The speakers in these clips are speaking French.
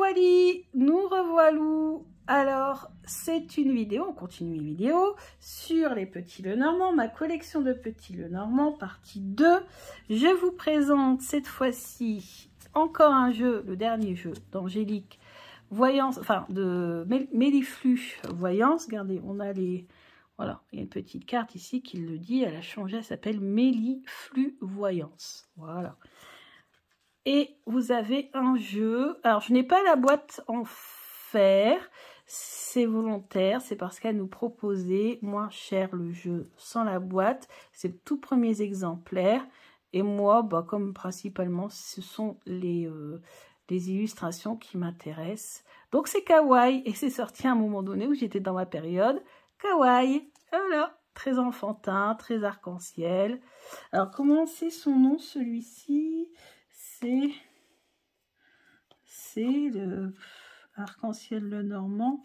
revoilà, nous revoilà. Alors, c'est une vidéo, on continue une vidéo sur les petits Lenormand, ma collection de petits Lenormand, partie 2. Je vous présente cette fois-ci encore un jeu, le dernier jeu d'Angélique Voyance, enfin de Méliflu Voyance. Regardez, on a les... Voilà, il y a une petite carte ici qui le dit, elle a changé, elle s'appelle Méliflu Voyance. Voilà. Et vous avez un jeu. Alors, je n'ai pas la boîte en fer. C'est volontaire. C'est parce qu'elle nous proposait moins cher le jeu sans la boîte. C'est les tout premiers exemplaires. Et moi, bah, comme principalement, ce sont les illustrations qui m'intéressent. Donc, c'est kawaii. Et c'est sorti à un moment donné où j'étais dans ma période kawaii. Voilà. Très enfantin, très arc-en-ciel. Alors, comment c'est son nom, celui-ci? C'est le arc-en-ciel Lenormand.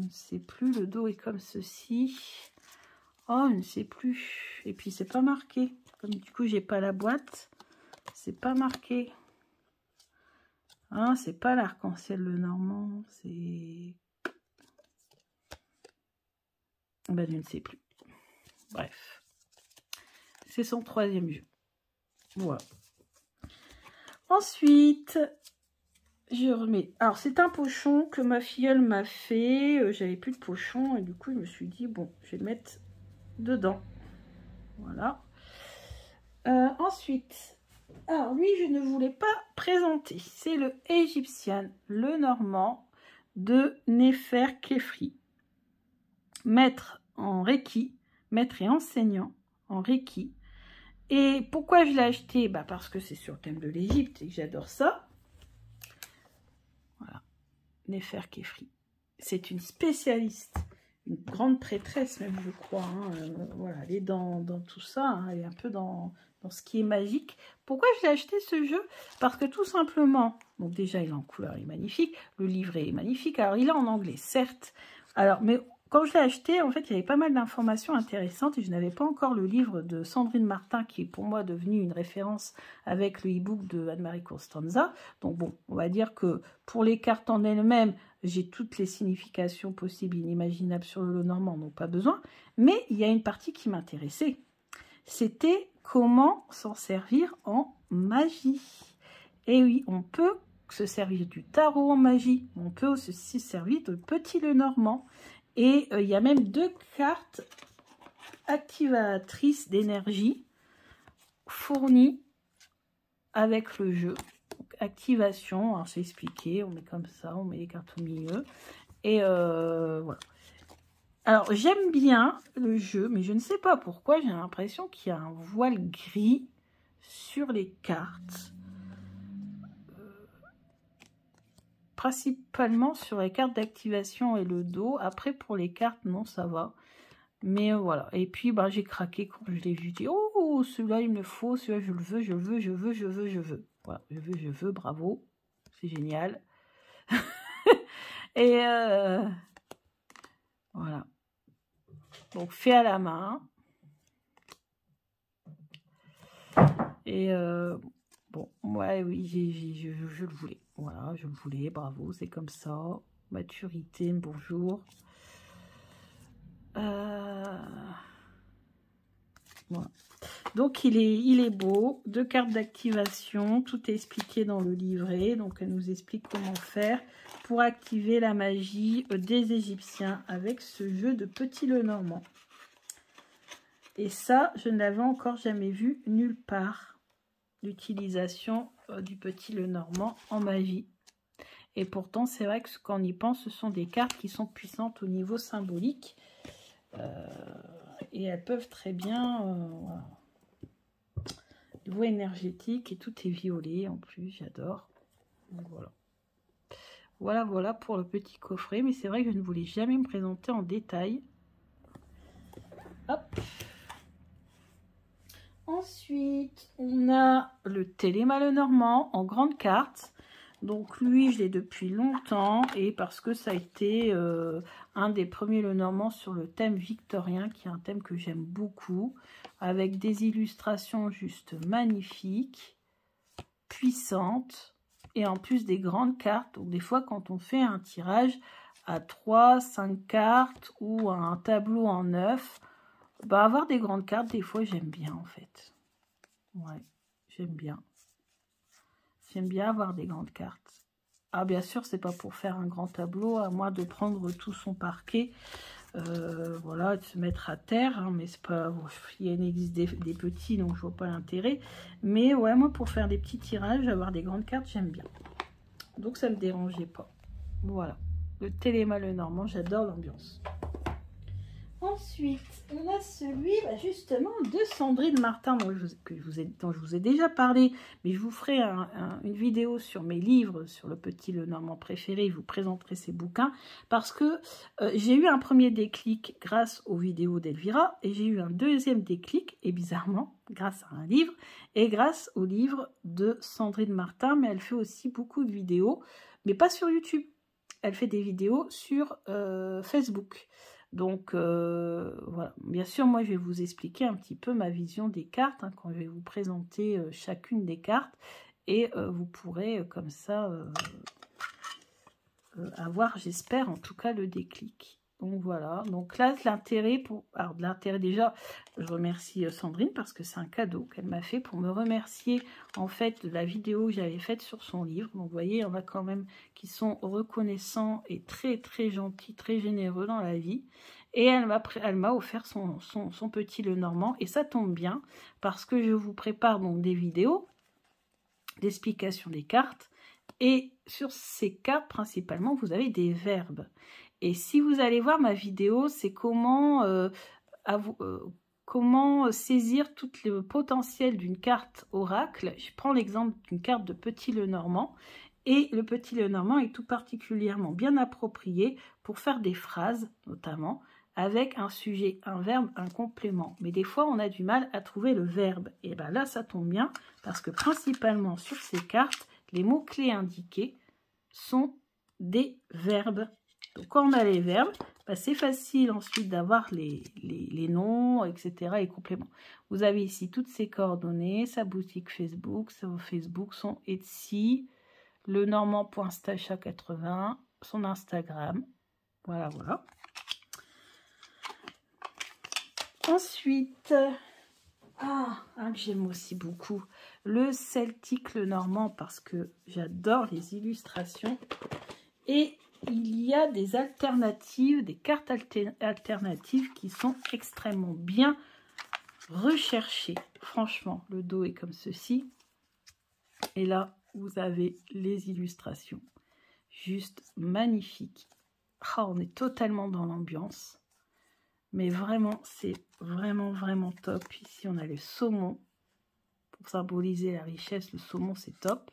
C'est plus, le dos est comme ceci. Oh, je ne sais plus. Et puis c'est pas marqué. Comme du coup j'ai pas la boîte, c'est pas marqué. Hein, c'est pas l'arc-en-ciel Lenormand. C'est... Ben, je ne sais plus. Bref. C'est son troisième jeu. Voilà. Ensuite, je remets... Alors, c'est un pochon que ma filleule m'a fait. J'avais plus de pochon et du coup, je me suis dit, bon, je vais le mettre dedans. Voilà. Ensuite, alors lui, je ne voulais pas présenter. C'est le Égyptien Lenormand de Neferkefri. Maître en Reiki, maître et enseignant en Reiki. Et pourquoi je l'ai acheté? Bah parce que c'est sur le thème de l'Égypte et que j'adore ça. Voilà, Neferkefri. C'est une spécialiste, une grande prêtresse même, je crois. Hein. Voilà, elle est dans tout ça, hein. Elle est un peu dans ce qui est magique. Pourquoi je l'ai acheté ce jeu? Parce que tout simplement, donc déjà il est en couleur, il est magnifique. Le livret est magnifique. Alors il est en anglais, certes. Alors, mais... Quand je l'ai acheté, en fait, il y avait pas mal d'informations intéressantes et je n'avais pas encore le livre de Sandrine Martin qui est pour moi devenu une référence avec le e-book de Anne-Marie Costanza. Donc bon, on va dire que pour les cartes en elles-mêmes, j'ai toutes les significations possibles et inimaginables sur le Lenormand, donc pas besoin. Mais il y a une partie qui m'intéressait. C'était comment s'en servir en magie. Et oui, on peut se servir du tarot en magie. On peut aussi se servir de petit Lenormand. Et il y a même 2 cartes activatrices d'énergie fournies avec le jeu. Donc, activation, alors c'est expliqué, on met comme ça, on met les cartes au milieu. Et voilà. Alors j'aime bien le jeu, mais je ne sais pas pourquoi, j'ai l'impression qu'il y a un voile gris sur les cartes. Principalement sur les cartes d'activation et le dos. Après, pour les cartes, non, ça va. Mais voilà. Et puis, bah, j'ai craqué quand je l'ai vu. Je dis, oh, celui-là, il me faut. Celui-là, je le veux, je veux, je veux, je veux, je veux. Voilà, je veux, bravo. C'est génial. Et voilà. Donc, fait à la main. Et bon, ouais, oui, je le voulais. Voilà, je le voulais, bravo, c'est comme ça. Maturité, bonjour. Voilà. Donc, il est beau. 2 cartes d'activation. Tout est expliqué dans le livret. Donc, elle nous explique comment faire pour activer la magie des Égyptiens avec ce jeu de petit Lenormand. Et ça, je ne l'avais encore jamais vu nulle part. L'utilisation du petit Lenormand en magie. Et pourtant, c'est vrai que quand on y pense, ce sont des cartes qui sont puissantes au niveau symbolique. Et elles peuvent très bien... voilà. Niveau énergétique, et tout est violet en plus, j'adore. Voilà. Voilà pour le petit coffret. Mais c'est vrai que je ne voulais jamais me présenter en détail. Hop. Ensuite, on a le Téléma Lenormand en grande carte. Donc lui, je l'ai depuis longtemps et parce que ça a été un des premiers Lenormand sur le thème victorien, qui est un thème que j'aime beaucoup, avec des illustrations juste magnifiques, puissantes. et en plus des grandes cartes. Donc des fois quand on fait un tirage à 3, 5 cartes ou un tableau en 9, bah avoir des grandes cartes, des fois j'aime bien en fait. Ouais, j'aime bien. J'aime bien avoir des grandes cartes. Ah bien sûr, c'est pas pour faire un grand tableau, à moi de prendre tout son parquet. Voilà, de se mettre à terre, hein, mais c'est pas, bon, il existe des petits, donc je vois pas l'intérêt, mais ouais, moi pour faire des petits tirages, avoir des grandes cartes, j'aime bien, donc ça me dérangeait pas. Voilà, le Téléma Lenormand, j'adore l'ambiance. Ensuite, on a celui justement de Sandrine Martin, dont je vous ai déjà parlé, mais je vous ferai une vidéo sur mes livres, sur le Petit Lenormand préféré, je vous présenterai ses bouquins, parce que j'ai eu un premier déclic grâce aux vidéos d'Elvira, et j'ai eu un deuxième déclic, et bizarrement, grâce à un livre, et grâce au livre de Sandrine Martin, mais elle fait aussi beaucoup de vidéos, mais pas sur YouTube, elle fait des vidéos sur Facebook. Donc, voilà. Bien sûr, moi, je vais vous expliquer un petit peu ma vision des cartes, hein, quand je vais vous présenter chacune des cartes. Et vous pourrez, comme ça, avoir, j'espère, en tout cas, le déclic. Donc, voilà. Donc là, l'intérêt pour... Alors, de l'intérêt, déjà, je remercie Sandrine parce que c'est un cadeau qu'elle m'a fait pour me remercier, en fait, de la vidéo que j'avais faite sur son livre. Donc, vous voyez, il y en a quand même qui sont reconnaissants et très, très gentils, très généreux dans la vie. Et elle m'a offert son Petit Lenormand. Et ça tombe bien parce que je vous prépare donc des vidéos d'explication des cartes. Et sur ces cartes, principalement, vous avez des verbes. Et si vous allez voir ma vidéo, c'est comment saisir tout le potentiel d'une carte oracle. Je prends l'exemple d'une carte de Petit Lenormand. Et le Petit Lenormand est tout particulièrement bien approprié pour faire des phrases, notamment, avec un sujet, un verbe, un complément. Mais des fois, on a du mal à trouver le verbe. Et bien là, ça tombe bien, parce que principalement sur ces cartes, les mots-clés indiqués sont des verbes. Donc quand on a les verbes, bah, c'est facile ensuite d'avoir les noms, etc. et compléments. Vous avez ici toutes ses coordonnées, sa boutique Facebook, son Etsy, lenormand.stacha80, son Instagram. Voilà, voilà. Ensuite, que j'aime aussi beaucoup, le Celtique Lenormand, parce que j'adore les illustrations. Et il y a des alternatives, des cartes alternatives qui sont extrêmement bien recherchées. Franchement, le dos est comme ceci. Et là, vous avez les illustrations. Juste magnifiques. On est totalement dans l'ambiance. Mais vraiment, c'est vraiment top. Ici, on a le saumon. Pour symboliser la richesse, le saumon, c'est top.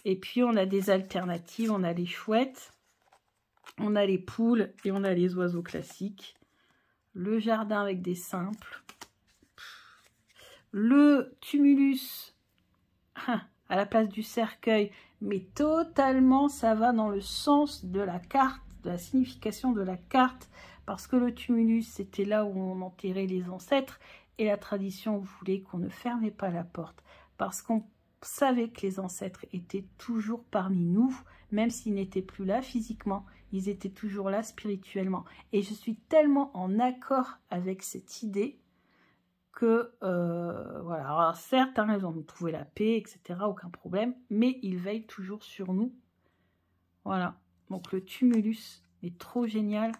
Et puis, on a des alternatives. On a les chouettes, on a les poules et on a les oiseaux classiques. Le jardin avec des simples. Le tumulus à la place du cercueil. Mais totalement, ça va dans le sens de la carte, de la signification de la carte. Parce que le tumulus, c'était là où on enterrait les ancêtres. Et la tradition voulait qu'on ne fermait pas la porte. Parce qu'on savait que les ancêtres étaient toujours parmi nous. Même s'ils n'étaient plus là physiquement. Ils étaient toujours là spirituellement. Et je suis tellement en accord avec cette idée que, voilà. Alors certes, hein, ils ont trouvé la paix, etc. Aucun problème. Mais ils veillent toujours sur nous. Voilà. Donc le tumulus est trop génial.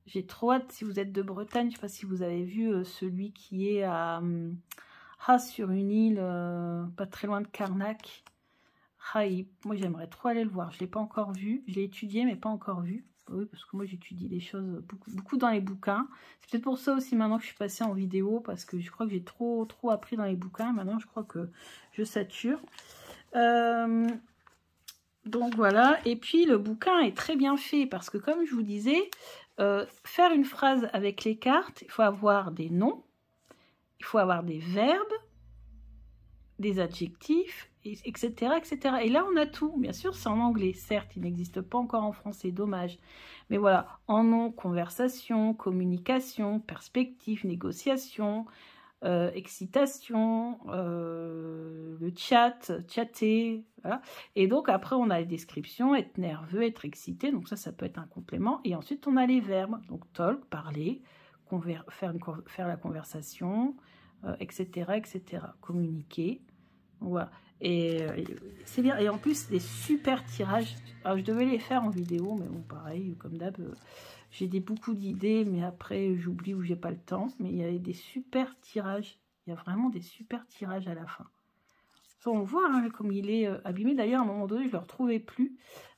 J'ai trop hâte, si vous êtes de Bretagne, je ne sais pas si vous avez vu celui qui est sur une île, pas très loin de Carnac. Moi, j'aimerais trop aller le voir. Je ne l'ai pas encore vu. Je l'ai étudié, mais pas encore vu. Oui, parce que moi, j'étudie les choses beaucoup dans les bouquins. C'est peut-être pour ça aussi maintenant que je suis passée en vidéo, parce que je crois que j'ai trop appris dans les bouquins. Maintenant, je crois que je sature. Donc, voilà. Et puis, le bouquin est très bien fait, parce que comme je vous disais... faire une phrase avec les cartes, il faut avoir des noms, il faut avoir des verbes, des adjectifs, etc., etc. Et là, on a tout. Bien sûr, c'est en anglais. Certes, il n'existe pas encore en français, dommage. Mais voilà, en nom, conversation, communication, perspective, négociation, excitation, le chatter, voilà. Et donc après on a les descriptions, être nerveux, être excité, donc ça peut être un complément. Et ensuite on a les verbes, donc talk, parler, faire la conversation, etc., etc., communiquer, voilà. Et c'est bien, et en plus des super tirages. Alors je devais les faire en vidéo, mais bon pareil, comme d'hab, j'ai beaucoup d'idées, mais après j'oublie ou j'ai pas le temps. Mais il y avait des super tirages, il y a vraiment des super tirages à la fin. On voit hein, comme il est abîmé. D'ailleurs à un moment donné je le retrouvais plus,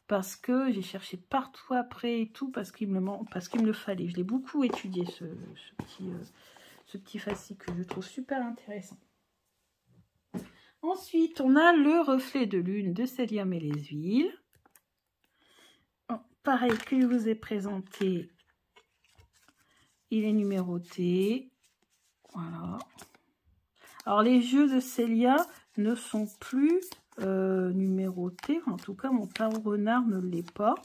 parce que j'ai cherché partout après et tout, parce qu'il me le fallait. Je l'ai beaucoup étudié ce petit fascicule que je trouve super intéressant. Ensuite, on a le reflet de lune de Célia et les huiles. Pareil que je vous ai présenté, il est numéroté. Voilà. Alors, les jeux de Célia ne sont plus numérotés. En tout cas, mon tarot renard ne l'est pas.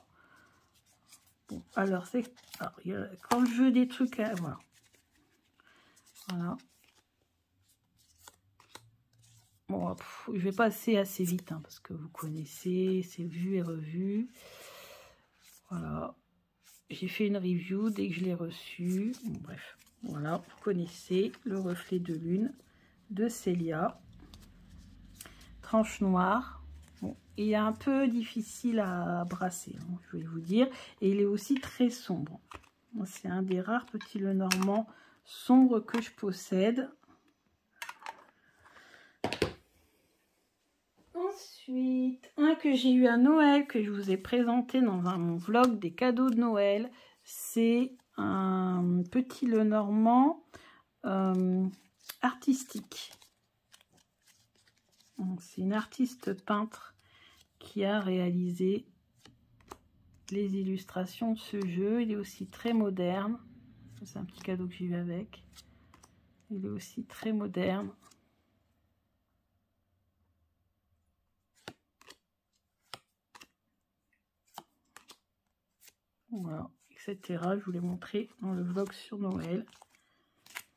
Bon, alors, quand je veux des trucs... Voilà. Voilà. Bon, je vais passer assez vite, hein, parce que vous connaissez, c'est vu et revu. Voilà. J'ai fait une review dès que je l'ai reçu. Bon, bref, voilà, vous connaissez le reflet de lune de Célia. Tranche noire. Bon, il est un peu difficile à brasser, hein, je vais vous dire. Et il est aussi très sombre. C'est un des rares petits Lenormand sombres que je possède. Ensuite, un que j'ai eu à Noël, que je vous ai présenté dans mon vlog des cadeaux de Noël, c'est un petit Lenormand artistique. C'est une artiste peintre qui a réalisé les illustrations de ce jeu. Il est aussi très moderne. C'est un petit cadeau que j'ai eu avec. Il est aussi très moderne. Voilà, etc. Je vous l'ai montré dans le vlog sur Noël.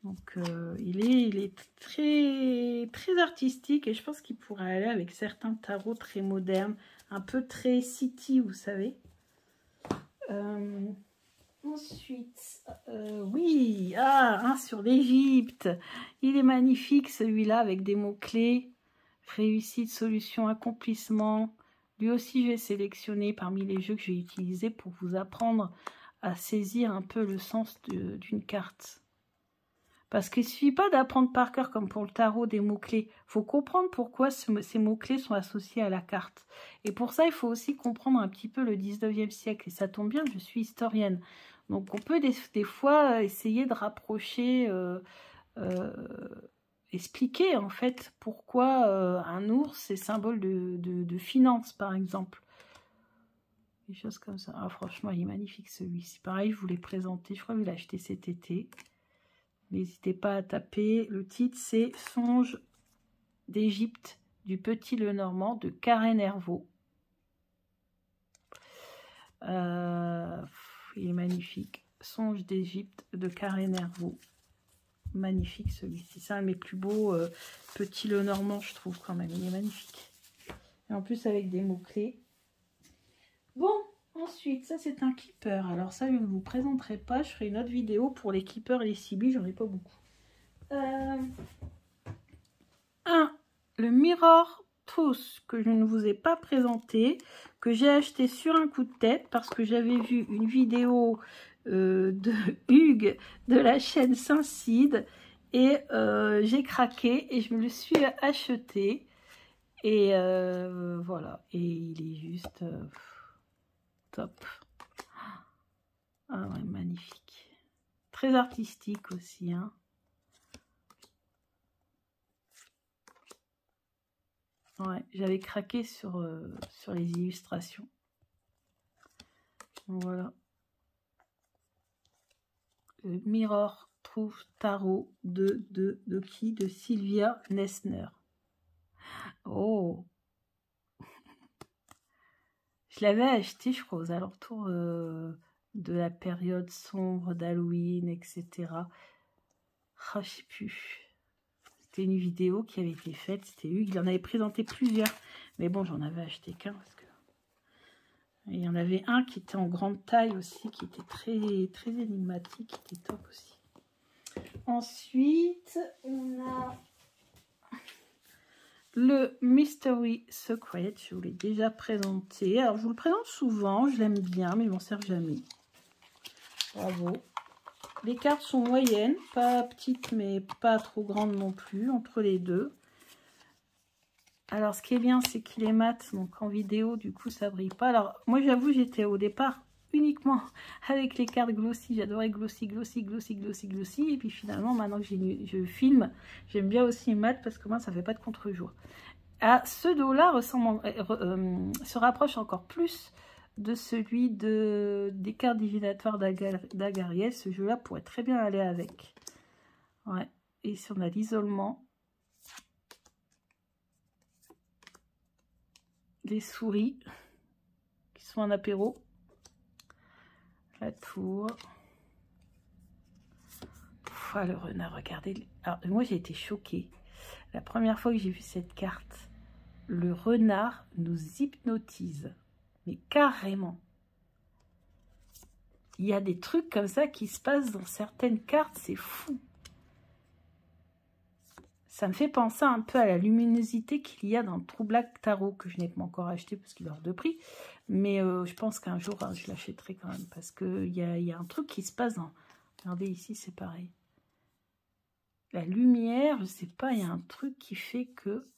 Donc il est très, très artistique et je pense qu'il pourrait aller avec certains tarots très modernes, un peu très city, vous savez. Ensuite, oui, un sur l'Égypte. Il est magnifique celui-là avec des mots-clés. Réussite, solution, accomplissement. Lui aussi, je vais sélectionner parmi les jeux que je vais utiliser pour vous apprendre à saisir un peu le sens d'une carte. Parce qu'il ne suffit pas d'apprendre par cœur comme pour le tarot des mots-clés. Il faut comprendre pourquoi ces mots-clés sont associés à la carte. Et pour ça, il faut aussi comprendre un petit peu le 19e siècle. Et ça tombe bien, je suis historienne. Donc on peut des fois essayer de rapprocher, expliquer en fait pourquoi un ours est symbole de finance par exemple. Des choses comme ça. Ah, franchement, il est magnifique celui-ci. Pareil, je vous l'ai présenté, je crois que je l'ai acheté cet été. N'hésitez pas à taper. Le titre, c'est Songe d'Égypte du petit Lenormand de Karen Hervaux. Il est magnifique. Songe d'Égypte de Karen Hervaux. Magnifique celui-ci. C'est un de mes plus beaux petits Lenormand, je trouve quand même. Il est magnifique. Et en plus avec des mots-clés. Bon, ensuite, ça c'est un keeper. Alors ça, je ne vous présenterai pas. Je ferai une autre vidéo pour les keepers et les CB. J'en ai pas beaucoup. Le Mirror Truth que je ne vous ai pas présenté, que j'ai acheté sur un coup de tête parce que j'avais vu une vidéo de Hugues de la chaîne Saint-Cide et j'ai craqué et je me le suis acheté et voilà, et il est juste top. Ah ouais, magnifique, très artistique aussi, hein. Ouais, j'avais craqué sur les illustrations. Donc, voilà. Le Mirror Truth Tarot de qui? De Sylvia Nessner. Oh! Je l'avais acheté, je crois, aux alentours de la période sombre d'Halloween, etc. Ah, je sais plus. C'était une vidéo qui avait été faite. C'était lui, il en avait présenté plusieurs. Mais bon, j'en avais acheté qu'un parce que... Et il y en avait un qui était en grande taille aussi, qui était très énigmatique, qui était top aussi. Ensuite, on a le Mystery Secret. Je vous l'ai déjà présenté. Alors, je vous le présente souvent, je l'aime bien, mais je m'en sers jamais. Bravo. Les cartes sont moyennes, pas petites, mais pas trop grandes non plus, entre les deux. Alors, ce qui est bien, c'est qu'il est mat, donc en vidéo, du coup, ça brille pas. Alors, moi, j'avoue, j'étais au départ uniquement avec les cartes glossy. J'adorais glossy. Et puis finalement, maintenant que je filme, j'aime bien aussi mat parce que moi, ça fait pas de contre-jour. Ah, ce dos-là se rapproche encore plus de celui des cartes divinatoires d'Agariel. Ce jeu-là pourrait très bien aller avec. Ouais. Et si on a l'isolement, les souris qui sont en apéro, la tour, le renard, regardez. Alors, moi j'ai été choquée la première fois que j'ai vu cette carte. Le renard nous hypnotise, mais carrément. Il y a des trucs comme ça qui se passent dans certaines cartes, c'est fou. Ça me fait penser un peu à la luminosité qu'il y a dans le True Black Tarot, que je n'ai pas encore acheté parce qu'il est hors de prix. Mais je pense qu'un jour, je l'achèterai quand même. Parce qu'il y a un truc qui se passe dans... Regardez, ici, c'est pareil. La lumière, je sais pas, il y a un truc qui fait que...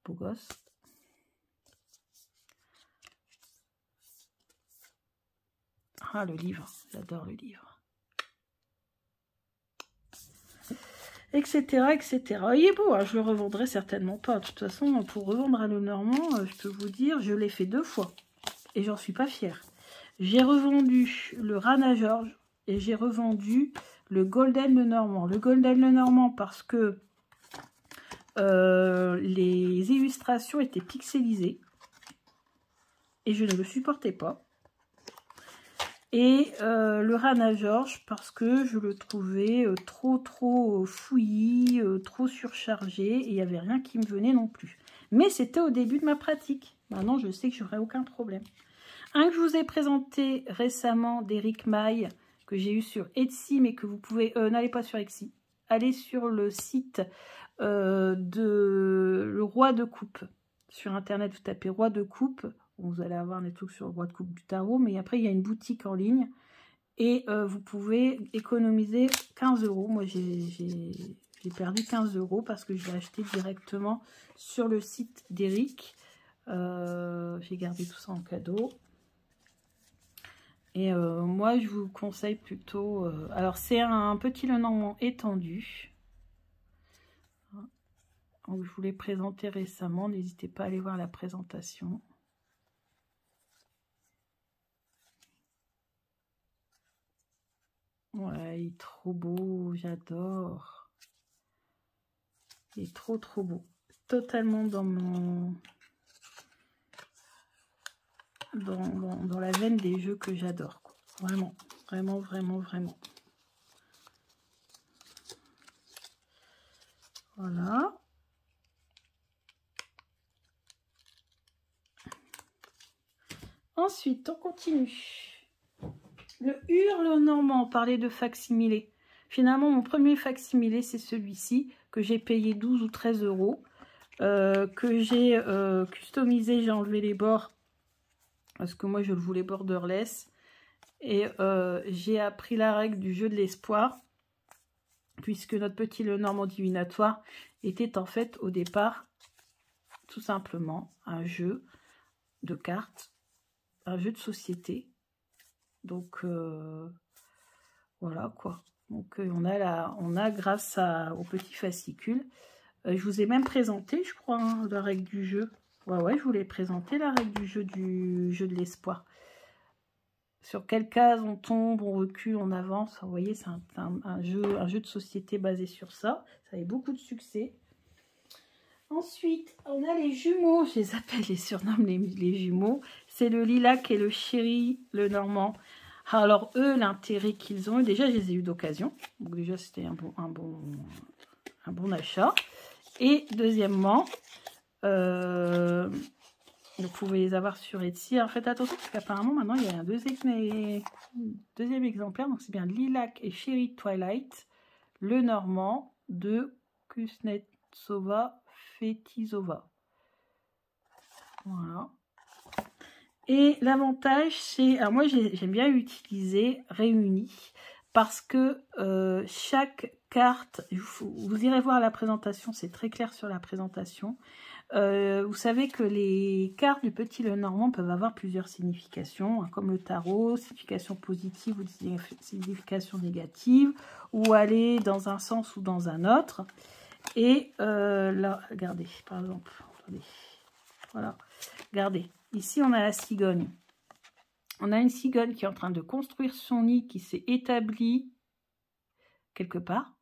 Beau gosse. Ah, le livre. J'adore le livre. Etc, etc. Il est beau, hein, je le revendrai certainement pas. De toute façon, pour revendre à Lenormand, je peux vous dire, je l'ai fait 2 fois. Et j'en suis pas fière. J'ai revendu le Rana George et j'ai revendu le Golden Lenormand. Le Golden Lenormand parce que les illustrations étaient pixelisées. Et je ne le supportais pas. Et le Rana George parce que je le trouvais trop fouillis, trop surchargé, et il n'y avait rien qui me venait non plus. Mais c'était au début de ma pratique. Maintenant, je sais que j'aurai aucun problème. Un que je vous ai présenté récemment d'Eric Maille, que j'ai eu sur Etsy, mais que vous pouvez... n'allez pas sur Etsy. Allez sur le site de Le Roi de Coupe. Sur Internet, vous tapez Roi de Coupe. Vous allez avoir des trucs sur le Roi de Coupe du Tarot, mais après, il y a une boutique en ligne et vous pouvez économiser 15 €. Moi, j'ai perdu 15 € parce que je l'ai acheté directement sur le site d'Eric. J'ai gardé tout ça en cadeau. Et moi, je vous conseille plutôt... alors, c'est un petit Lenormand étendu. Donc, je vous l'ai présenté récemment. N'hésitez pas à aller voir la présentation. Ouais, il est trop beau, j'adore. Il est trop beau. Totalement dans mon... Dans la veine des jeux que j'adore. Vraiment. Voilà. Ensuite, on continue. Le Hurle-Normand, on parlait de facsimilé. Finalement, mon premier facsimilé, c'est celui-ci, que j'ai payé 12 ou 13 €, que j'ai customisé, j'ai enlevé les bords, parce que moi, je le voulais borderless. Et j'ai appris la règle du jeu de l'espoir, puisque notre petit Lenormand divinatoire était en fait, au départ, tout simplement un jeu de cartes, un jeu de société. Donc, voilà quoi. Donc, on a grâce au petit fascicule, je vous ai même présenté, je crois, hein, la règle du jeu. Ouais, je vous l'ai présenté, la règle du jeu de l'espoir. Sur quelle case on tombe, on recule, on avance. Vous voyez, c'est un jeu de société basé sur ça. Ça avait beaucoup de succès. Ensuite, on a les jumeaux. Je les surnomme les jumeaux. C'est le Lilac et le Chéri Lenormand. Alors, eux, l'intérêt qu'ils ont eu, déjà, je les ai eu d'occasion. Donc, déjà, c'était un bon achat. Et deuxièmement, vous pouvez les avoir sur Etsy. Alors, faites attention, parce qu'apparemment, maintenant, il y a un deuxième exemplaire. Donc, c'est bien Lilac et Cherry Twilight, le Normand de Kuznetsova Fetisova. Voilà. Et l'avantage, c'est... Alors moi, j'aime bien utiliser Réunis parce que chaque carte... Vous irez voir la présentation, c'est très clair sur la présentation. Vous savez que les cartes du Petit Lenormand peuvent avoir plusieurs significations, hein, comme le tarot, signification positive ou signification négative, ou aller dans un sens ou dans un autre. Et là, regardez, par exemple, attendez, voilà, regardez. Ici, on a la cigogne. On a une cigogne qui est en train de construire son nid, qui s'est établie quelque part.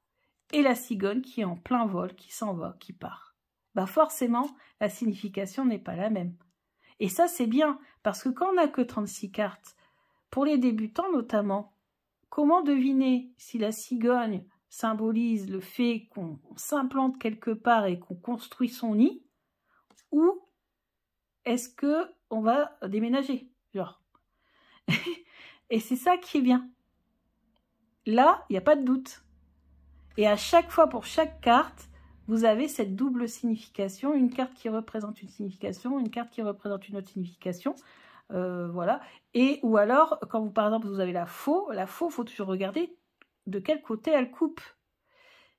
Et la cigogne qui est en plein vol, qui s'en va, qui part. Bah forcément, la signification n'est pas la même. Et ça, c'est bien, parce que quand on n'a que 36 cartes, pour les débutants notamment, comment deviner si la cigogne symbolise le fait qu'on s'implante quelque part et qu'on construit son nid, ou est-ce qu'on va déménager, genre. Et c'est ça qui est bien. Là, il n'y a pas de doute. Et à chaque fois, pour chaque carte, vous avez cette double signification. Une carte qui représente une signification, une carte qui représente une autre signification. Voilà. Et, ou alors, quand vous, par exemple, vous avez la faux, il faut toujours regarder de quel côté elle coupe.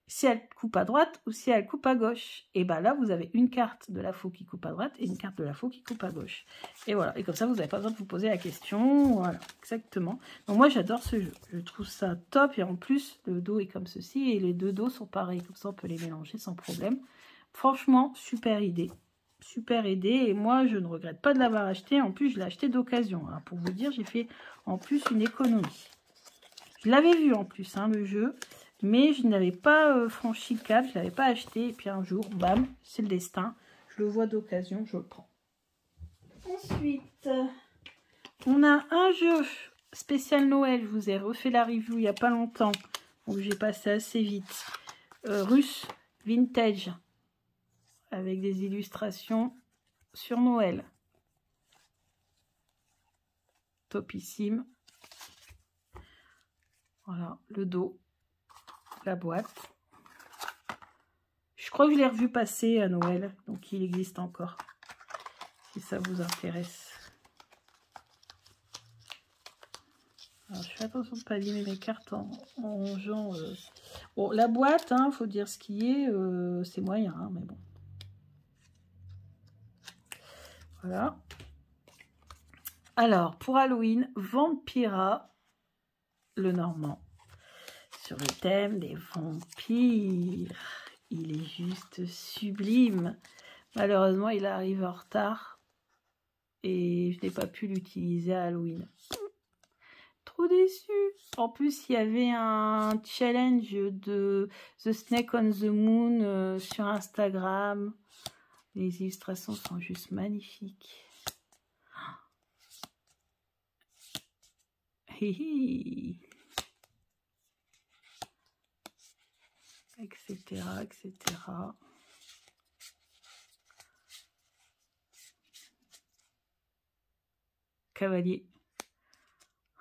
Si elle coupe à droite ou si elle coupe à gauche. Et bien là, vous avez une carte de la faux qui coupe à droite et une carte de la faux qui coupe à gauche. Et voilà. Et comme ça, vous n'avez pas besoin de vous poser la question. Voilà, exactement. Donc moi, j'adore ce jeu. Je trouve ça top. Et en plus, le dos est comme ceci. Et les deux dos sont pareils. Comme ça, on peut les mélanger sans problème. Franchement, super idée. Super idée. Et moi, je ne regrette pas de l'avoir acheté. En plus, je l'ai acheté d'occasion. Pour vous dire, j'ai fait en plus une économie. Je l'avais vu en plus, hein, le jeu. Mais je n'avais pas franchi le cap, je ne l'avais pas acheté. Et puis un jour, bam, c'est le destin. Je le vois d'occasion, je le prends. Ensuite, on a un jeu spécial Noël. Je vous ai refait la review il n'y a pas longtemps. Donc j'ai passé assez vite. Russe Vintage. Avec des illustrations sur Noël. Topissime. Voilà, le dos. La boîte. Je crois que je l'ai revu passer à Noël, donc il existe encore, si ça vous intéresse. Alors, je fais attention de ne pas abîmer mes cartes en genre... Bon, la boîte, hein, faut dire ce qui est, c'est moyen, hein, mais bon. Voilà. Alors, pour Halloween, Vampira, le Normand. Sur le thème des vampires. Il est juste sublime. Malheureusement, il arrive en retard. Et je n'ai pas pu l'utiliser à Halloween. Trop déçu. En plus, il y avait un challenge de The Snake on the Moon sur Instagram. Les illustrations sont juste magnifiques. Hihi. Etc, etc. Cavalier.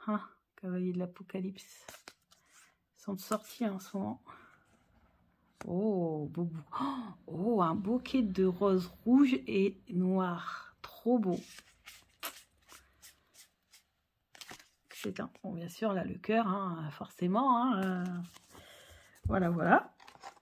Hein, cavalier de l'Apocalypse. Ils sont sortis en ce moment. Oh, beau. Oh, un bouquet de roses rouges et noires. Trop beau. Excellent. Bon, bien sûr, là, le cœur, hein, forcément. Hein, voilà, voilà.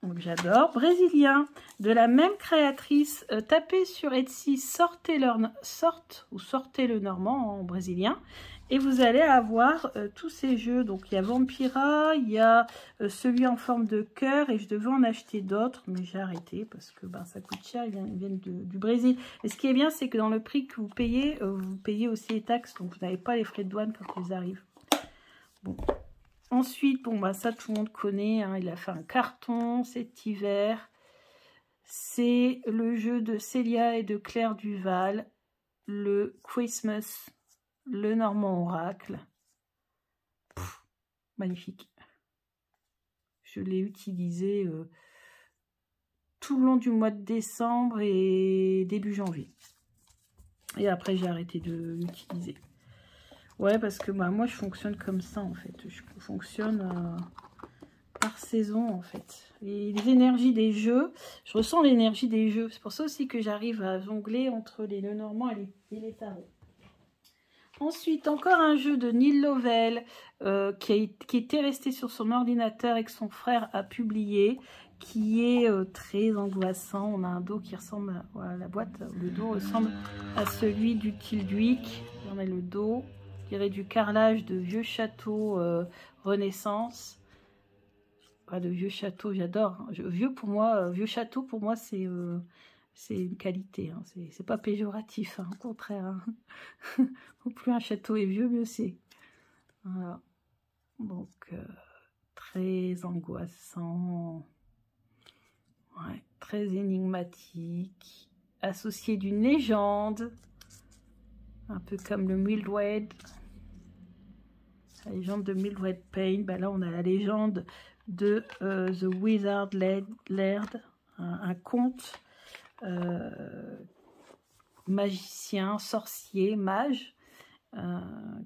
Donc j'adore. Brésilien, de la même créatrice. Tapez sur Etsy, sortez le Normand en brésilien. Et vous allez avoir tous ces jeux. Donc il y a Vampira, il y a celui en forme de cœur. Et je devais en acheter d'autres, mais j'ai arrêté parce que ben, ça coûte cher. Ils viennent du Brésil. Et ce qui est bien, c'est que dans le prix que vous payez aussi les taxes. Donc vous n'avez pas les frais de douane quand ils arrivent. Bon. Ensuite, bon, bah, ça, tout le monde connaît. Hein, il a fait un carton cet hiver. C'est le jeu de Célia et de Claire Duval. Le Christmas, le Normand Oracle. Magnifique. Je l'ai utilisé tout le long du mois de décembre et début janvier. Et après, j'ai arrêté de l'utiliser. Ouais, parce que bah, moi, je fonctionne comme ça, en fait. Je fonctionne par saison, en fait. Et les énergies des jeux, je ressens l'énergie des jeux. C'est pour ça aussi que j'arrive à jongler entre les Lenormand et les tarots. Ensuite, encore un jeu de Neil Lovell qui était resté sur son ordinateur et que son frère a publié, qui est très angoissant. On a un dos qui ressemble à voilà, la boîte, le dos ressemble à celui du Tilduic. On a le dos, je dirais du carrelage de vieux châteaux Renaissance. Pas de vieux châteaux, j'adore. Hein. Vieux château pour moi, c'est une qualité. Hein. C'est pas péjoratif, hein, au contraire. Hein. Plus un château est vieux, mieux c'est. Voilà. Donc, très angoissant. Ouais, très énigmatique. Associé d'une légende. Un peu comme le Mildred. La légende de Mildred Payne. Ben là, on a la légende de The Wizard Laird, un conte magicien, sorcier, mage,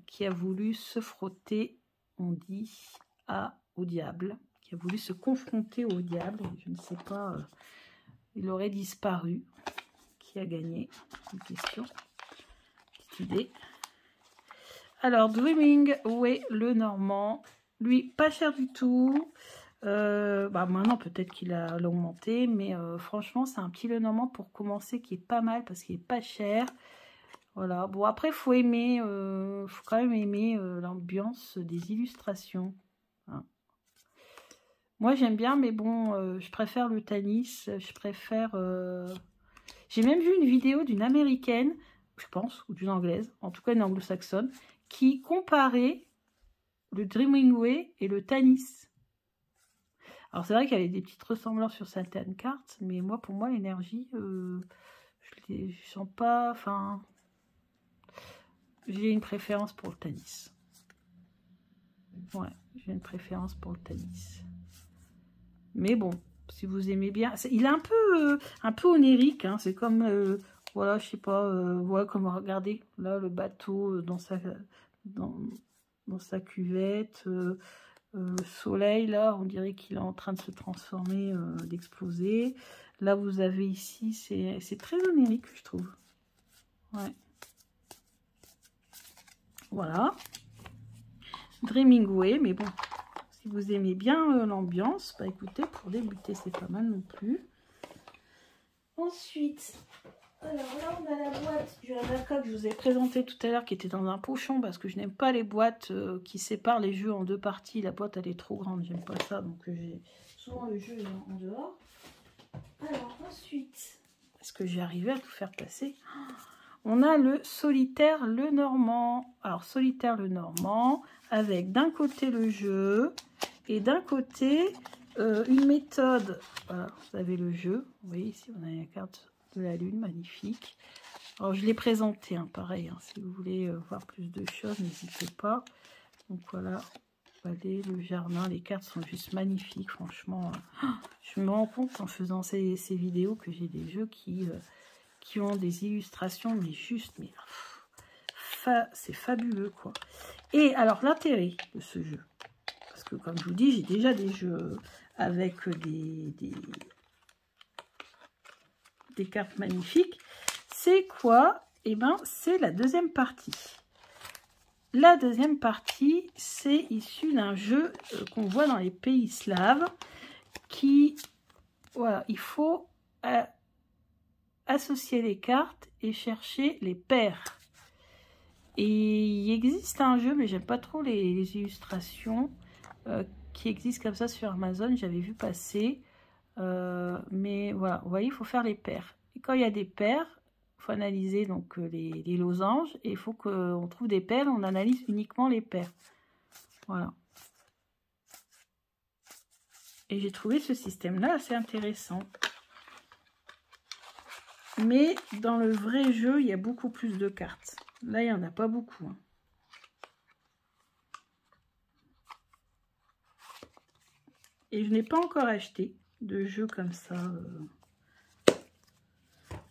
qui a voulu se frotter, on dit, au diable, qui a voulu se confronter au diable. Je ne sais pas, il aurait disparu. Qui a gagné? Une question, petite idée. Alors, Dreaming Way Lenormand, lui, pas cher du tout. Bah maintenant, peut-être qu'il a augmenté, mais franchement, c'est un petit Lenormand pour commencer qui est pas mal parce qu'il est pas cher. Voilà. Bon, après, faut aimer, faut quand même aimer l'ambiance des illustrations. Hein. Moi, j'aime bien, mais bon, je préfère le Tanis. Je préfère. J'ai même vu une vidéo d'une américaine, je pense, ou d'une anglaise, en tout cas une anglo-saxonne, qui comparait le Dreaming Way et le Tanis. Alors c'est vrai qu'il y avait des petites ressemblances sur certaines cartes, mais moi, pour moi, l'énergie, je sens pas, enfin, j'ai une préférence pour le Tanis. Ouais, j'ai une préférence pour le Tanis. Mais bon, si vous aimez bien, il est un peu onirique, hein, c'est comme, voilà, je sais pas, voilà, comme regardez, là, le bateau dans sa cuvette, le soleil, là, on dirait qu'il est en train de se transformer, d'exploser. Là, vous avez ici, c'est très onirique, je trouve. Ouais. Voilà. Dreaming Way, mais bon, si vous aimez bien l'ambiance, bah écoutez, pour débuter, c'est pas mal non plus. Ensuite, alors là, on a la boîte du Ravaka que je vous ai présenté tout à l'heure, qui était dans un pochon, parce que je n'aime pas les boîtes qui séparent les jeux en deux parties. La boîte, elle est trop grande, j'aime pas ça, donc j'ai souvent le jeu en dehors. Alors ensuite, est-ce que j'ai arrivé à tout faire passer? On a le Solitaire Lenormand. Alors, Solitaire Lenormand, avec d'un côté le jeu, et d'un côté une méthode. Voilà, vous avez le jeu. Vous voyez ici, on a la carte de la lune, magnifique. Alors, je l'ai présenté, hein, pareil. Hein, si vous voulez voir plus de choses, n'hésitez pas. Donc, voilà. Allez, le jardin, les cartes sont juste magnifiques, franchement. Je me rends compte en faisant ces vidéos que j'ai des jeux qui ont des illustrations, mais juste, mais c'est fabuleux, quoi. Et alors, l'intérêt de ce jeu, parce que comme je vous dis, j'ai déjà des jeux avec des cartes magnifiques, c'est quoi? Eh ben, c'est la deuxième partie. La deuxième partie, c'est issu d'un jeu qu'on voit dans les pays slaves, qui, voilà, il faut associer les cartes et chercher les paires. Et il existe un jeu, mais j'aime pas trop les illustrations qui existent comme ça sur Amazon, j'avais vu passer. Mais voilà, vous voyez, il faut faire les paires. Et quand il y a des paires, il faut analyser donc les losanges, et il faut qu'on trouve des paires, on analyse uniquement les paires. Voilà. Et j'ai trouvé ce système-là assez intéressant. Mais dans le vrai jeu, il y a beaucoup plus de cartes. Là, il n'y en a pas beaucoup. Hein. Et je n'ai pas encore acheté de jeu comme ça.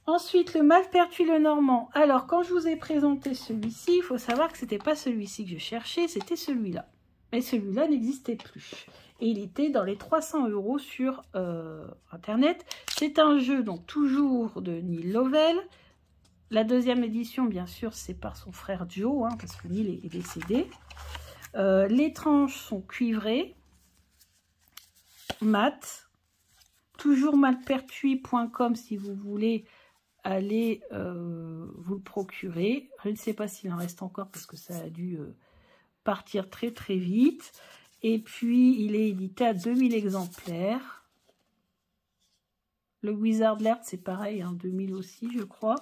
Ensuite, le Malpertuis le Normand. Alors, quand je vous ai présenté celui-ci, il faut savoir que ce n'était pas celui-ci que je cherchais, c'était celui-là. Mais celui-là n'existait plus. Et il était dans les 300 € sur Internet. C'est un jeu, donc toujours de Neil Lovell. La deuxième édition, bien sûr, c'est par son frère Joe, hein, parce que Neil est décédé. Les tranches sont cuivrées, mat. Toujours malpertuis.com si vous voulez aller vous le procurer. Je ne sais pas s'il en reste encore parce que ça a dû partir très très vite. Et puis il est édité à 2000 exemplaires. Le Wizard Alert c'est pareil, hein, 2000 aussi je crois.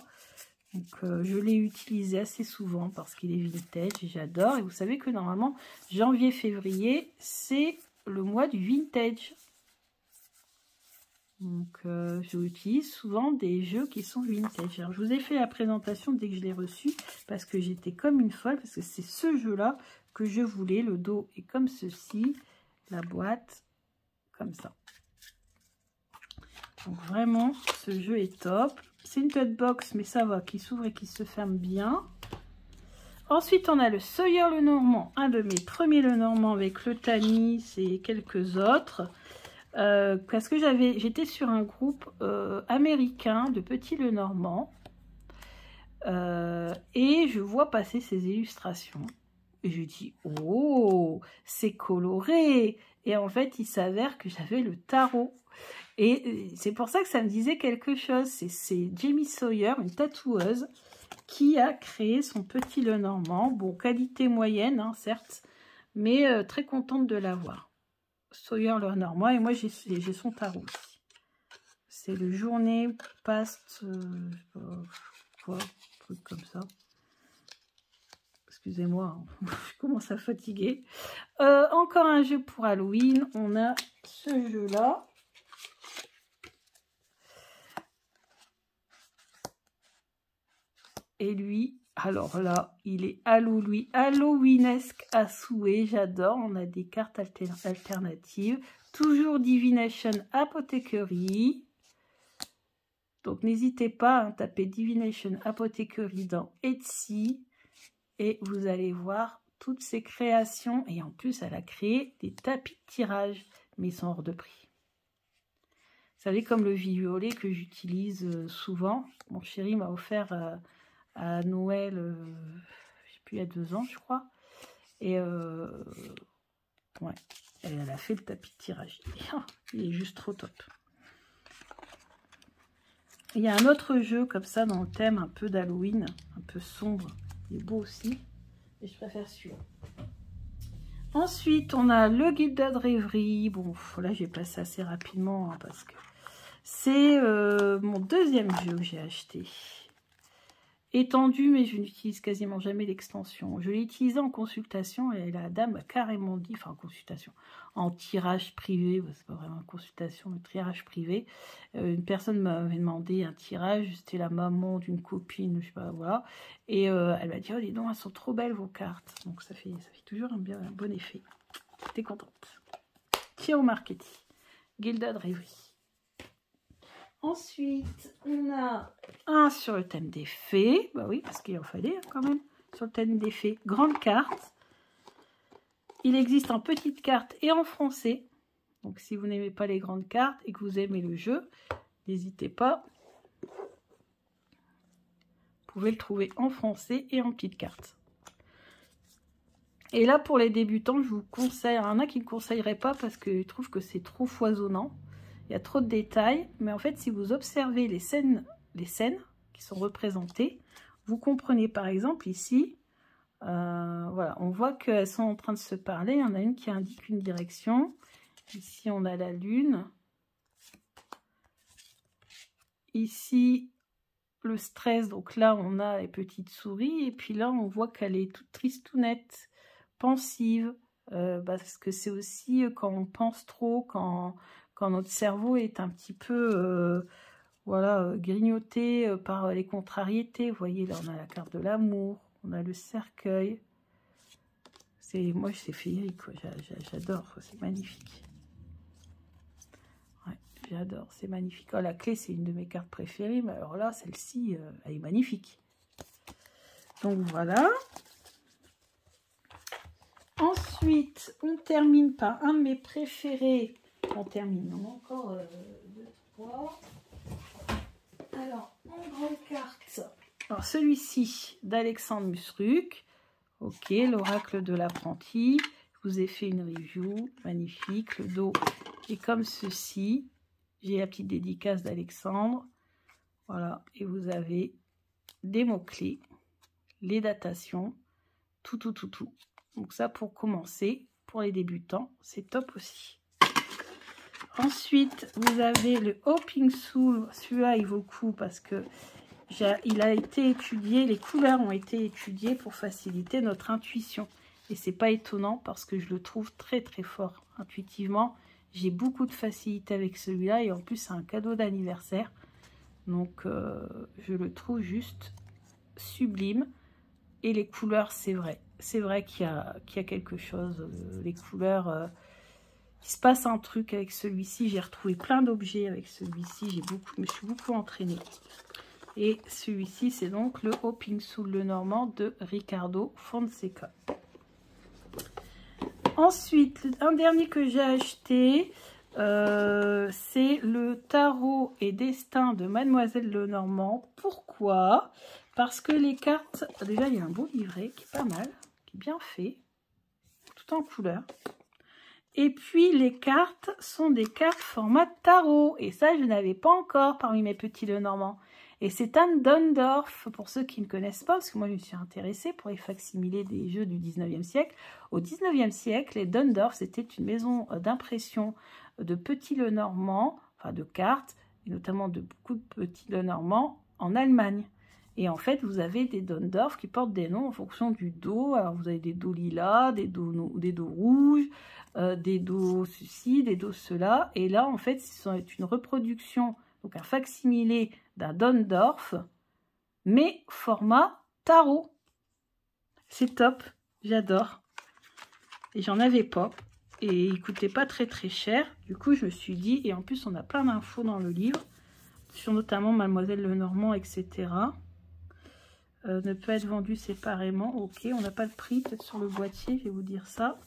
Donc je l'ai utilisé assez souvent parce qu'il est vintage et j'adore. Et vous savez que normalement janvier-février c'est le mois du vintage. Donc, j'utilise souvent des jeux qui sont vintage. Alors, je vous ai fait la présentation dès que je l'ai reçu parce que j'étais comme une folle parce que c'est ce jeu-là que je voulais. Le dos est comme ceci, la boîte comme ça. Donc, vraiment, ce jeu est top. C'est une tote box, mais ça va, qui s'ouvre et qui se ferme bien. Ensuite, on a le Sawyer le Normand, un de mes premiers le Normand avec le Tanis et quelques autres. Parce que j'étais sur un groupe américain de Petit le Normand et je vois passer ces illustrations et je dis oh c'est coloré, et en fait il s'avère que j'avais le tarot et c'est pour ça que ça me disait quelque chose. C'est Jamie Sawyer, une tatoueuse, qui a créé son Petit le Normand. Bon, qualité moyenne hein, certes, mais très contente de l'avoir. Sawyer le Normand, et moi j'ai son tarot aussi. C'est le journée past quoi, un truc comme ça. Excusez-moi, hein, je commence à fatiguer. Encore un jeu pour Halloween. On a ce jeu là. Et lui, alors là, il est Halloweenesque à souhait, j'adore. On a des cartes alternatives. Toujours Divination Apothecary. Donc n'hésitez pas à taper Divination Apothecary dans Etsy. Et vous allez voir toutes ses créations. Et en plus, elle a créé des tapis de tirage. Mais ils sont hors de prix. Vous savez, comme le violet que j'utilise souvent. Mon chéri m'a offert... à Noël, je sais plus, il y a 2 ans, je crois. Et ouais, elle a fait le tapis de tirage. Il est juste trop top. Il y a un autre jeu comme ça dans le thème un peu d'Halloween, un peu sombre. Il est beau aussi. Et je préfère celui-là. Ensuite, on a le Gilded Reverie. Bon, là, j'ai passé assez rapidement hein, parce que c'est mon deuxième jeu que j'ai acheté. Étendu, mais je n'utilise quasiment jamais l'extension. Je l'ai utilisé en consultation et la dame a carrément dit, enfin en consultation, en tirage privé, c'est pas vraiment une consultation, mais tirage privé. Une personne m'avait demandé un tirage, c'était la maman d'une copine, je sais pas, voilà. Et elle m'a dit, oh dis donc, elles sont trop belles vos cartes. Donc ça fait toujours un bon effet. J'étais contente. Tir au marketing. Gilded Reverie. Ensuite, on a un sur le thème des fées. Bah oui, parce qu'il en fallait hein, quand même. Sur le thème des fées. Grande carte. Il existe en petite carte et en français. Donc, si vous n'aimez pas les grandes cartes et que vous aimez le jeu, n'hésitez pas. Vous pouvez le trouver en français et en petite carte. Et là, pour les débutants, je vous conseille. Il y en a qui ne conseilleraient pas parce qu'ils trouvent que c'est trop foisonnant. Il y a trop de détails, mais en fait, si vous observez les scènes qui sont représentées, vous comprenez par exemple ici, voilà, on voit qu'elles sont en train de se parler. Il y en a une qui indique une direction. Ici, on a la lune. Ici, le stress. Donc là, on a les petites souris. Et puis là, on voit qu'elle est toute tristounette, pensive. Parce que c'est aussi quand on pense trop, quand notre cerveau est un petit peu voilà, grignoté par les contrariétés. Vous voyez, là, on a la carte de l'amour, on a le cercueil. Moi, c'est féerique, j'adore, c'est magnifique. J'adore, c'est magnifique. Oh, la clé, c'est une de mes cartes préférées, mais alors là, celle-ci, elle est magnifique. Donc voilà. Ensuite, on termine par un de mes préférés. On termine, on a encore 2, 3. Alors, en grande carte. Alors, celui-ci d'Alexandre Musruc. Ok, l'oracle de l'apprenti. Je vous ai fait une review, magnifique. Le dos est comme ceci. J'ai la petite dédicace d'Alexandre. Voilà, et vous avez des mots-clés, les datations, tout. Donc ça, pour commencer, pour les débutants, c'est top aussi. Ensuite, vous avez le Hoping Soul. Celui-là, il vaut le coup parce que il a été étudié, les couleurs ont été étudiées pour faciliter notre intuition. Et c'est pas étonnant parce que je le trouve très fort intuitivement. J'ai beaucoup de facilité avec celui-là et en plus c'est un cadeau d'anniversaire. Donc je le trouve juste sublime. Et les couleurs, c'est vrai. C'est vrai qu'il y a quelque chose. Les couleurs, il se passe un truc avec celui-ci. J'ai retrouvé plein d'objets avec celui-ci. Je me suis beaucoup entraînée. Et celui-ci, c'est donc le Hoping Soul le Normand de Ricardo Fonseca. Ensuite, un dernier que j'ai acheté, c'est le Tarot et Destin de Mademoiselle Lenormand. Pourquoi? Parce que les cartes, déjà il y a un beau livret qui est pas mal, qui est bien fait, tout en couleur. Et puis les cartes sont des cartes format tarot. Et ça, je n'avais pas encore parmi mes petits Lenormand. Et c'est Anne Dondorf, pour ceux qui ne connaissent pas, parce que moi je me suis intéressée pour les facsimilés des jeux du 19e siècle. Au 19e siècle, les Dondorf, c'était une maison d'impression de petits Lenormand, enfin de cartes, et notamment de beaucoup de petits Lenormand en Allemagne. Et en fait, vous avez des Dondorf qui portent des noms en fonction du dos. Alors vous avez des dos lilas, des dos rouges, des dos ceci, des dos cela. Et là, en fait, c'est une reproduction, donc un facsimilé d'un Dondorf, mais format tarot. C'est top, j'adore. Et j'en avais pas. Et il coûtait pas très cher. Du coup, je me suis dit, et en plus, on a plein d'infos dans le livre, sur notamment Mademoiselle Lenormand, etc. Ne peut être vendu séparément. Ok, on n'a pas le prix, peut-être sur le boîtier, je vais vous dire ça.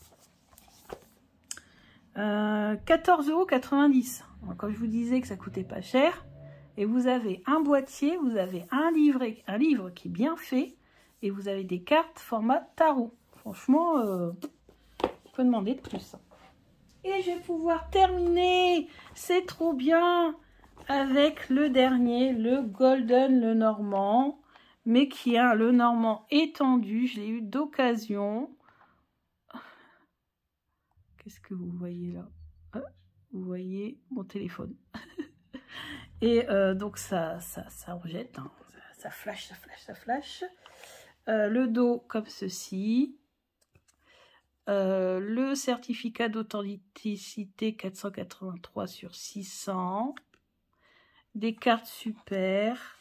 14,90 €. Comme je vous disais que ça coûtait pas cher. Et vous avez un boîtier, vous avez un livre qui est bien fait. Et vous avez des cartes format tarot. Franchement, on peut demander de plus. Et je vais pouvoir terminer. C'est trop bien. Avec le dernier, le Golden Lenormand. Mais qui a un Lenormand étendu. Je l'ai eu d'occasion. Qu'est-ce que vous voyez là? Vous voyez mon téléphone. Et donc ça rejette, hein. Ça flash. Le dos comme ceci. Le certificat d'authenticité 483 sur 600. Des cartes super.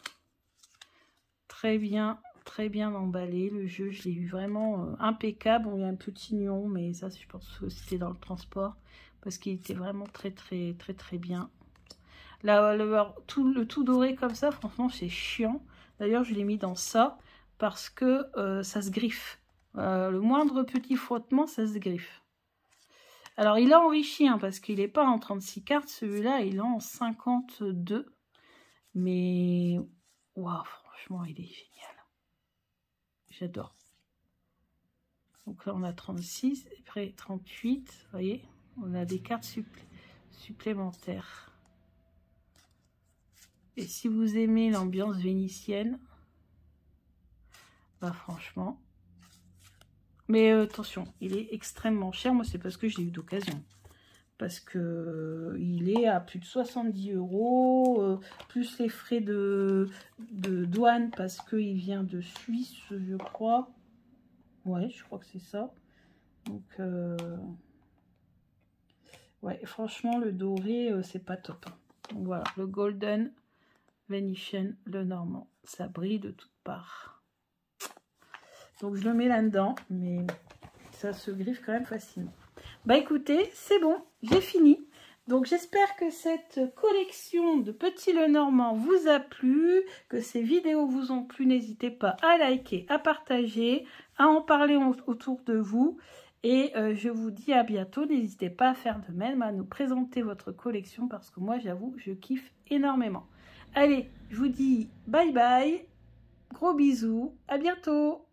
Très bien emballé. Le jeu, je l'ai eu vraiment impeccable. Bon, il y a un petit nion, mais ça, je pense que c'était dans le transport. Parce qu'il était vraiment très bien. Là, le tout doré comme ça, franchement, c'est chiant. D'ailleurs, je l'ai mis dans ça parce que ça se griffe. Le moindre petit frottement, ça se griffe. Alors, il a enrichi, hein, parce qu'il n'est pas en 36 cartes. Celui-là, il est en 52. Mais, waouh, franchement, il est génial. J'adore. Donc là, on a 36, après 38. Vous voyez, on a des cartes supplémentaires. Et si vous aimez l'ambiance vénitienne, bah franchement. Mais attention, il est extrêmement cher. Moi, c'est parce que je l'ai eu d'occasion. Parce que il est à plus de 70 €, plus les frais de douane, parce qu'il vient de Suisse, je crois. Ouais, je crois que c'est ça. Donc, ouais, franchement, le doré, c'est pas top. Donc voilà, le Golden Venetian Lenormand. Ça brille de toutes parts. Donc je le mets là-dedans, mais ça se griffe quand même facilement. Bah écoutez, c'est bon, j'ai fini. Donc j'espère que cette collection de Petit Lenormand vous a plu, que ces vidéos vous ont plu. N'hésitez pas à liker, à partager, à en parler autour de vous. Et je vous dis à bientôt. N'hésitez pas à faire de même, à nous présenter votre collection parce que moi, j'avoue, je kiffe énormément. Allez, je vous dis bye bye, gros bisous, à bientôt.